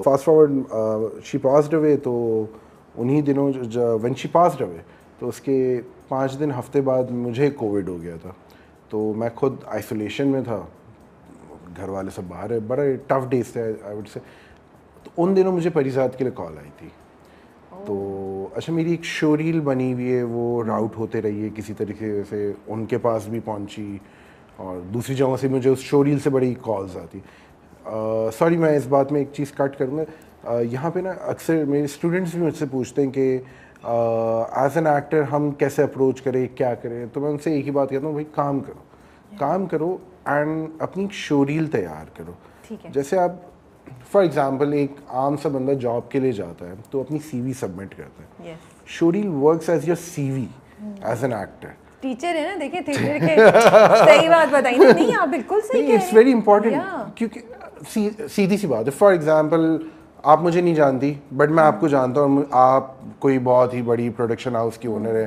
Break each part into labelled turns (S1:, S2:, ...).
S1: Fast forward شی passed away, تو انہی دنوں وین شی پاسڈ اوے تو اس کے 5 دن ہفتے بعد مجھے کووڈ ہو گیا تھا. تو میں خود آئسولیشن میں تھا, گھر والے سب باہر ہے, بڑے ٹف ڈیز تھے آئی وڈ سے. تو ان دنوں مجھے پریزاد کے لیے کال آئی تھی. تو اچھا میری ایک شو ریل بنی ہوئی ہے, وہ راؤٹ ہوتے رہی ہے کسی طریقے سے, ان کے پاس بھی پہنچی اور دوسری جگہوں سے مجھے اس شو ریل سے بڑی کالز آتی. سوری میں اس بات میں ایک چیز کٹ کروں گا, یہاں پہ نا اکثر میرے اسٹوڈنٹس بھی مجھ سے پوچھتے ہیں کہ ایز این ایکٹر ہم کیسے اپروچ کریں, کیا کریں. تو میں ان سے ایک ہی بات کہتا ہوں, بھائی کام کرو اینڈ اپنی شو ریل تیار کرو. جیسے آپ فار ایگزامپل ایک عام سا بندہ جاب کے لیے جاتا ہے تو اپنی سی وی سبمٹ کرتا ہے. Show reel works as your C V as an actor.
S2: Teacher ہے نا, دیکھیں تھیٹر کے صحیح بات بتائی نا. نہیں آپ بالکل صحیح کہہ رہے ہیں,
S1: اٹس ویری امپورٹنٹ, کیونکہ سیدھی سی بات ہے. فار ایگزامپل آپ مجھے نہیں جانتی بٹ میں آپ کو جانتا ہوں, آپ کوئی بہت ہی بڑی پروڈکشن ہاؤس کی اونر ہے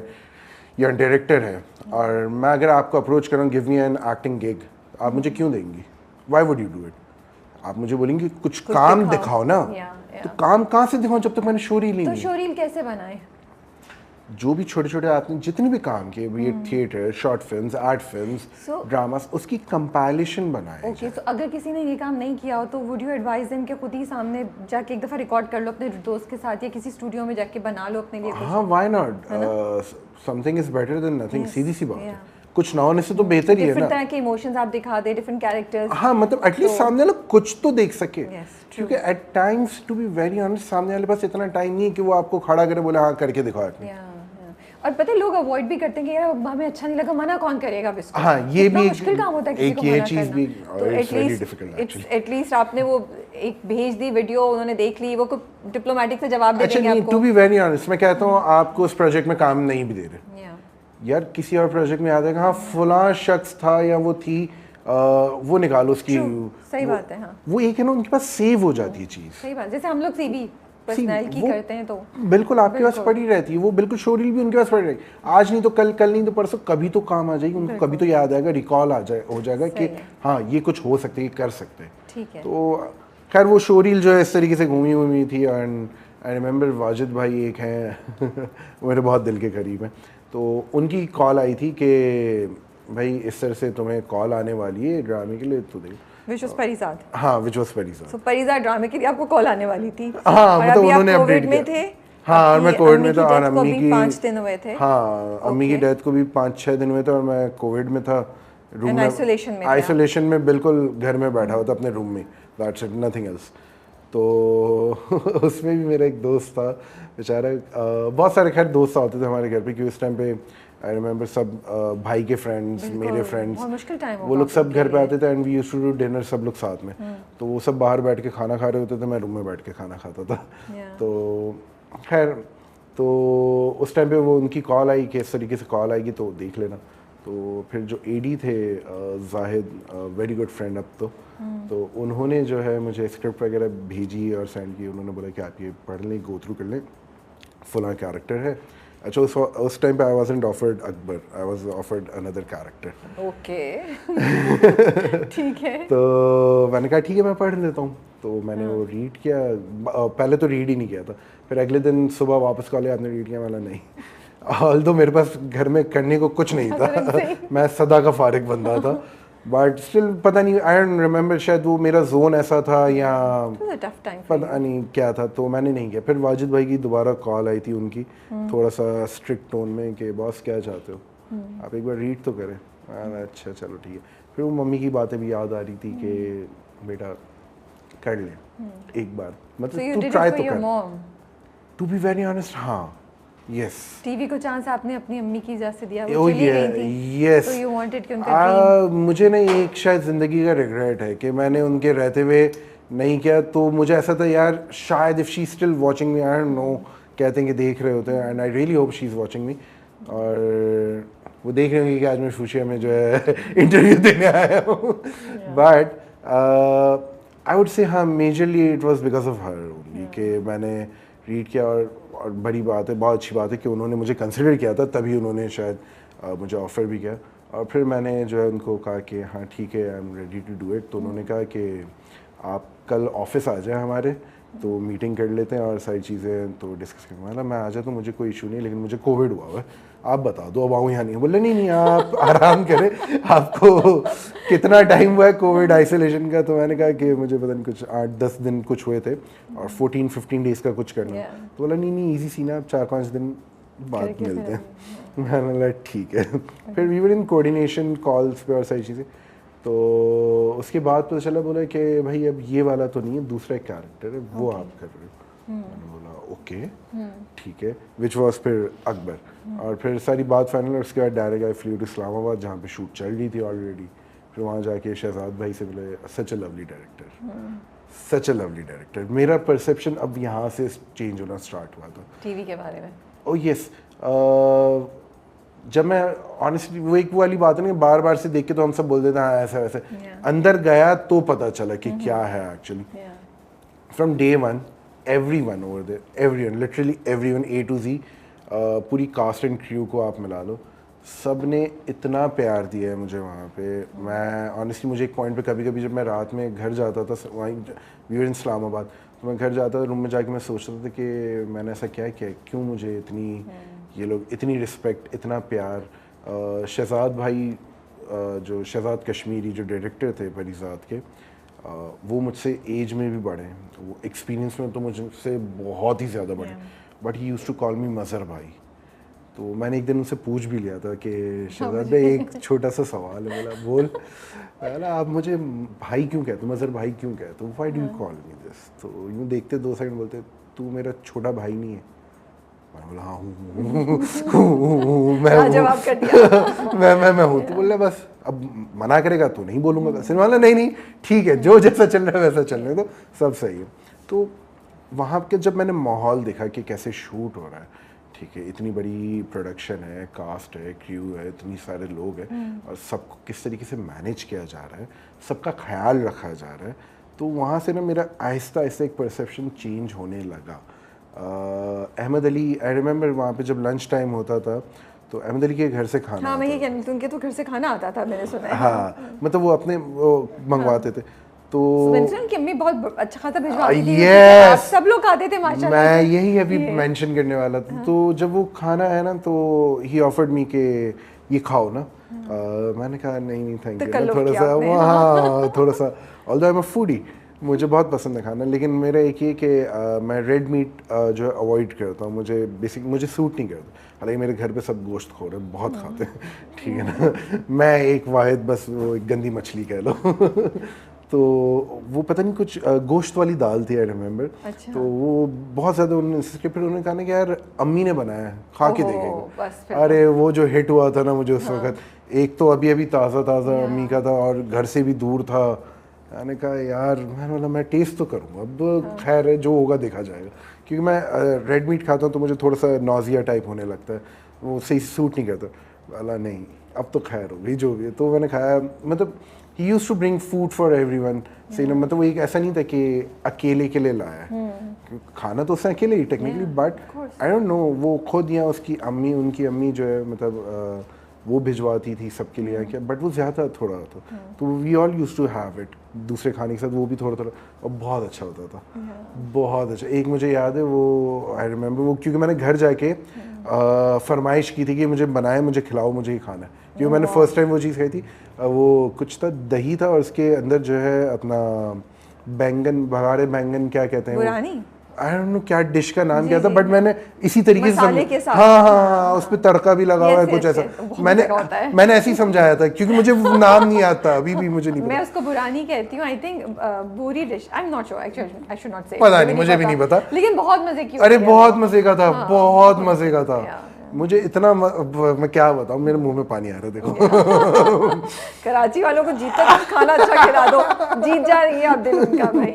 S1: یا ڈائریکٹر ہے, اور میں اگر آپ کو اپروچ کروں گیو می این ایکٹنگ گگ, آپ مجھے کیوں دیں گی؟ Y would you do it? آپ مجھے بولیں گے کچھ کام دکھاؤ نا. تو کام کہاں سے دکھاؤں جب تک میں نے شو ریل نہیں.
S2: تو شو ریل کیسے بنائے؟
S1: جو بھی چھوٹے چھوٹے آپ نے جتنے بھی کام کیے, بھی theatre, short films, art films, dramas, اس کی کمپائلیشن بنائے.
S2: اوکے, تو اگر کسی نے یہ کام نہیں کیا ہو تو وڈ یو ایڈوائز دیم کہ خود ہی سامنے جا کے ایک دفعہ ریکارڈ کر لو اپنے دوست کے ساتھ, یا کسی اسٹوڈیو میں جا کے بنا لو اپنے لیے کچھ؟
S1: ہاں why not, something is better than nothing. سیدھی سی بات ہے, کچھ نہ ہونے سے تو بہتر ہی ہے نا.
S2: ڈفرنٹ طرح کے ایموشنز آپ دکھا دیں, ڈفرنٹ کیریکٹرز.
S1: ہاں مطلب ایٹ لیسٹ سامنے والا کچھ تو دیکھ سکے, کیونکہ at times to be very honest سامنے والے پاس اتنا ٹائم نہیں ہے کہ وہ آپ کو کھڑا کرے بولے ہاں کر کے دکھا.
S2: اور پتہ ہے لوگ اوائڈ بھی کرتے ہیں کہ یار ہمیں اچھا نہیں لگا, منع کون کرے گا اس کو.
S1: ہاں یہ بھی
S2: مشکل کام ہوتا ہے کسی کو منع کرنا. تو ایٹ لیسٹ آپ نے وہ ایک بھیج دی ویڈیو, انہوں نے دیکھ لی, وہ ڈپلومیٹک سے جواب دے دیں گے آپ کو.
S1: ٹو بی ویری آنیسٹ میں کہتا ہوں آپ کو اس پروجیکٹ میں کام نہیں بھی دے رہے یار, کسی اور پروجیکٹ میں یاد ہے کہ ہاں فلاں شخص تھا یا وہ تھی, وہ نکالو اس کی.
S2: صحیح بات ہے. ہاں
S1: وہ ایک ہے نا ان کے پاس سیو ہو جاتی ہے چیز.
S2: صحیح بات, جیسے ہم لوگ سی وی پرسنالٹی کرتے ہیں تو
S1: بالکل آپ کے پاس پڑی رہتی ہے, وہ بالکل شو ریل بھی ان کے پاس پڑی رہتی ہے. آج نہیں تو کل, کل نہیں تو پرسوں, کبھی تو کام آ جائے گی ان کو, کبھی تو یاد آئے گا, ریکال ہو جائے گا کہ ہاں یہ کچھ ہو سکتا ہے, یہ کر سکتے ہیں. تو خیر وہ شو ریل جو ہے اس طریقے سے گھومی ہوئی تھی. اینڈ آئی ریمبر واجد بھائی ایک ہیں میرے بہت دل کے قریب ہیں, تو ان کی کال آئی تھی کہ بھائی اس طرح سے تمہیں کال آنے والی ہے ڈرامے کے لیے, تو دیکھو
S2: which was پریزاد.
S1: ہاں which was Parizaad.
S2: so Parizaad ڈرامے کے لیے آپ کو کال آنے والی تھی.
S1: ہاں مطلب انہوں نے اپڈیٹ
S2: میں تھے.
S1: ہاں اور میں کووڈ میں تھا, اور امی کی
S2: 5 دن ہوئے تھے.
S1: ہاں امی کی ڈیتھ کو بھی 5-6 دن ہوئے تھے, اور میں کووڈ میں تھا, روم میں آئسولیشن میں, بالکل گھر میں بیٹھا ہوا تھا اپنے روم میں, دیٹس اٹ, نتھنگ ایلس. تو اس میں بھی میرا ایک دوست تھا بیچارہ, بہت سارے خیر دوست ہوتے تھے ہمارے گھر پہ, کیونکہ اس ٹائم پہ آئی ریمبر سب بھائی کے فرینڈس, میرے فرینڈس, وہ لوگ سب گھر پہ آتے تھے, and we used to do dinner سب لوگ ساتھ میں. تو وہ سب باہر بیٹھ کے کھانا کھا رہے ہوتے تھے, میں روم میں بیٹھ کے کھانا کھاتا تھا. تو خیر تو اس ٹائم پہ وہ ان کی کال آئی کہ اس طریقے سے کال آئے گی تو دیکھ لینا. تو پھر جو اے ڈی تھے زاہد, ویری گڈ فرینڈ اب تو انہوں نے جو ہے مجھے اسکرپٹ وغیرہ بھیجی اور سینڈ کی. انہوں نے بولا کہ آپ یہ پڑھ لیں, گو تھرو کر لیں, فلاں کیریکٹر ہے. اچھا اس ٹائم پہ I wasn't offered Akbar, I was offered another character.
S2: Okay ٹھیک ہے.
S1: تو میں نے کہا ٹھیک ہے میں پڑھ لیتا ہوں. تو میں نے وہ ریڈ کیا, پہلے تو ریڈ ہی نہیں کیا تھا, پھر اگلے دن صبح واپس کال, آپ نے ریڈ کیا؟ والا نہیں. آل دو میرے پاس گھر میں کرنے کو کچھ نہیں تھا, میں صدا کا فارغ بندہ تھا, بٹ اسٹل پتہ نہیں, آئی ڈونٹ ریمبر, شاید وہ میرا زون ایسا تھا یا پتہ نہیں کیا تھا, تو میں نے نہیں کیا. پھر واجد بھائی کی دوبارہ کال آئی تھی ان کی, تھوڑا سا اسٹرکٹ ٹون میں, کہ باس کیا چاہتے ہو, آپ ایک بار ریڈ تو کریں. اچھا چلو ٹھیک ہے. پھر وہ ممی کی باتیں بھی یاد آ رہی تھی کہ بیٹا کر لیں ایک بار, مطلب تو ٹرائی تو کر. ٹو بی ویری آنیسٹ ہاں یس,
S2: ٹی وی کو چانس آپ نے اپنی امی کی وجہ سے دیا,
S1: وہ چلی گئی تھی. یس, مجھے نا ایک شاید زندگی کا ریگریٹ ہے کہ میں نے ان کے رہتے ہوئے نہیں کیا. تو مجھے ایسا تھا یار شاید if she still watching me, I don't know, کہتے ہیں کہ دیکھ رہے ہوتے ہیں, and I really hope she is watching me, اور وہ دیکھ رہے ہوں گے کہ آج میں فوشیا میں جو ہے انٹرویو دینے آیا ہوں. بٹ آئی ووڈ سے ہاں majorly it was because of her only, کہ میں نے ریڈ کیا, اور بڑی بات ہے, بہت اچھی بات ہے کہ انہوں نے مجھے کنسیڈر کیا تھا, تبھی انہوں نے شاید مجھے آفر بھی کیا. اور پھر میں نے جو ہے ان کو کہا کہ ہاں ٹھیک ہے, I am ready to do it. تو انہوں نے کہا کہ آپ کل آفس آ جائیں ہمارے, تو میٹنگ کر لیتے ہیں اور ساری چیزیں تو ڈسکس کریں. مطلب میں آ جاتا ہوں, مجھے کوئی ایشو نہیں, لیکن مجھے کووڈ ہوا ہوا ہے, آپ بتا دو اب آؤں یا نہیں. بولے نہیں آپ آرام کریں, آپ کو کتنا ٹائم ہوا ہے کووڈ آئسولیشن کا. تو میں نے کہا کہ مجھے پتہ نہیں کچھ 8-10 دن کچھ ہوئے تھے اور 14-15 ڈیز کا کچھ کرنا. تو بولا نہیں ایزی سی نا, 4-5 دن بعد ملتے ہیں. میں نے بولا ٹھیک ہے. پھر وی ور ان کوآرڈینیشن کالس پہ اور ساری چیزیں. تو اس کے بعد پتہ چلا, بولا کہ بھائی اب یہ والا تو نہیں ہے, دوسرا ایک کیریکٹر ہے وہ آپ کر رہے ہو. میں نے بولا اوکے ٹھیک ہے, وچ واز پھر اکبر. اور پھر ساری بات فائنل, اور اس کے بعد ڈائریکٹ آئی فلیو ٹو اسلام آباد جہاں پہ شوٹ چل رہی تھی آلریڈی. پھر وہاں جا کے شہزاد بھائی سے بولے such a lovely director, such a lovely director. میرا پرسیپشن اب یہاں سے چینج ہونا اسٹارٹ ہوا تھا
S2: ٹی وی کے بارے میں.
S1: او یس, جب میں آنیسٹلی وہ ایک والی بات ہے نا, بار بار سے دیکھ کے تو ہم سب بول دیتے ہیں ایسا ویسے, اندر گیا تو پتہ چلا کہ کیا ہے actually. From day one every one over there, every one, literally every one, A to Z, پوری کاسٹ اینڈ کریو کو آپ ملا لو, سب نے اتنا پیار دیا ہے مجھے وہاں پہ. میں آنیسٹلی مجھے ایک پوائنٹ پہ کبھی کبھی جب میں رات میں گھر جاتا تھا, وہیں وی ور ان اسلام آباد, تو میں گھر جاتا تھا, روم میں جا کے میں سوچتا تھا کہ میں نے ایسا کیا کیا, کیوں مجھے اتنی یہ لوگ اتنی رسپیکٹ, اتنا پیار. شہزاد بھائی جو شہزاد کشمیری جو ڈائریکٹر تھے پریزاد کے, وہ مجھ سے ایج میں بھی بڑے ہیں, وہ ایکسپیرینس میں تو مجھ سے بہت ہی زیادہ بڑے, but he used to call me Mazhar بھائی. تو میں نے ایک دن ان سے پوچھ بھی لیا تھا کہ شہزاد بھائی ایک چھوٹا سا سوال ہے. بولا آپ مجھے بھائی کیوں کہتے, مظہر بھائی کیوں کہتے, وائی ڈو یو کال می دس. تو یوں دیکھتے 2 سیکنڈ, بولتے تو میرا چھوٹا بھائی نہیں ہے. میں بولا ہاں ہوں, میں ہوں. تو بول رہا بس اب منع کرے گا تو نہیں بولوں گا. سنوالا نہیں ٹھیک ہے, جو جیسا چل رہا ہے ویسا چل رہا ہے, تو سب صحیح ہے. تو وہاں کے جب میں نے ماحول دیکھا کہ کیسے شوٹ ہو رہا ہے, ٹھیک ہے, اتنی بڑی پروڈکشن ہے, کاسٹ ہے, کریو ہے, اتنی سارے لوگ ہیں, اور سب کو کس طریقے سے مینیج کیا جا رہا ہے, سب کا خیال رکھا جا رہا ہے, تو وہاں سے نا میرا آہستہ آہستہ ایک پرسیپشن چینج ہونے لگا. احمد علی, آئی ریمبر وہاں پہ جب لنچ ٹائم ہوتا تھا تو احمد علی کے گھر سے کھانا,
S2: ہاں میں یہ کہنے, ان کے تو گھر سے کھانا آتا تھا, میں نے سنا ہے.
S1: ہاں مطلب وہ اپنے وہ منگواتے تھے. تو
S2: ان کی امی بہت اچھا خاصا بھجواتی تھی, سب لوگ آتے تھے ماشاءاللہ.
S1: میں یہی ابھی مینشن کرنے والا تھا. تو جب وہ کھانا ہے نا, تو ہی آفرڈ می کہ یہ کھاؤ نا. میں نے کہا نہیں تھینک یو, تھوڑا سا وہاں تھوڑا سا, آلدو آئی ایم اے فوڈی, مجھے بہت پسند ہے کھانا, لیکن میرا ایک یہ کہ میں ریڈ میٹ جو ہے اوائڈ کرتا ہوں, مجھے سوٹ نہیں کرتا. حالانکہ میرے گھر پہ سب گوشت خور ہیں, بہت کھاتے ہیں, ٹھیک ہے نا, میں ایک واحد بس وہ ایک گندی مچھلی کہہ لو. تو وہ پتہ نہیں کچھ گوشت والی دال تھی, آئی ریمبر. تو وہ بہت زیادہ انہوں نے, پھر انہوں نے کہا نا کہ یار امی نے بنایا ہے, کھا کے دیکھیں. ارے وہ جو ہٹ ہوا تھا نا مجھے اس وقت, ایک تو ابھی تازہ امی کا تھا اور گھر سے بھی دور تھا. میں نے کہا یار, میں نے بولا میں ٹیسٹ تو کروں, اب خیر ہے جو ہوگا دیکھا جائے گا, کیونکہ میں ریڈ میٹ کھاتا ہوں تو مجھے تھوڑا سا نوزیا ٹائپ ہونے لگتا ہے, وہ صحیح سوٹ نہیں کرتا. بولا نہیں اب تو خیر ہو گئی جو بھی ہے. تو میں نے کھایا, مطلب he used to bring food for every one, صحیح نا, مطلب وہ ایک ایسا نہیں تھا کہ اکیلے کے لیے لایا ہے, کھانا تو اس نے اکیلے ہی technically, but I don't know وہ خود یا اس کی امی, ان کی امی جو ہے مطلب وہ بھجواتی تھی سب کے لیے کیا, بٹ وہ زیادہ تھوڑا ہوتا. تو وی آل یوز ٹو ہیو اٹ دوسرے کھانے کے ساتھ, وہ بھی تھوڑا, اور بہت اچھا ہوتا تھا, بہت اچھا. ایک مجھے یاد ہے وہ, آئی ریمبر وہ, کیونکہ میں نے گھر جا کے فرمائش کی تھی کہ مجھے بنائے, مجھے کھلاؤ, مجھے ہی کھانا ہے, کیونکہ میں نے فرسٹ ٹائم وہ چیز کھائی تھی. وہ کچھ تھا, دہی تھا, اور اس کے اندر جو ہے اپنا بینگن, بھگاڑے بینگن کیا کہتے ہیں, آئی ڈونٹ نو کیا ڈش کا نام کیا تھا, بٹ میں نے اسی طریقے سے, ہاں اس پہ تڑکا بھی لگا ہوا ہے کچھ ایسا, میں نے ایسے ہی سمجھایا تھا, کیونکہ مجھے نام نہیں آتا, ابھی بھی مجھے نہیں پتا.
S2: میں اس کو برانی کہتی ہوں, I think boring dish, I am not sure, actually I should not say,
S1: پتہ نہیں, مجھے بھی نہیں پتا,
S2: لیکن بہت مزے کی.
S1: ارے بہت مزے کا تھا, بہت مزے کا تھا. مجھے اتنا, میں کیا بتاؤں, میرے منہ میں پانی آ رہا ہے. دیکھو
S2: کراچی والوں کو جیت تک کھانا اچھا کھلا دو, جیت جا رہی ہے آپ دل ان کا بھائی.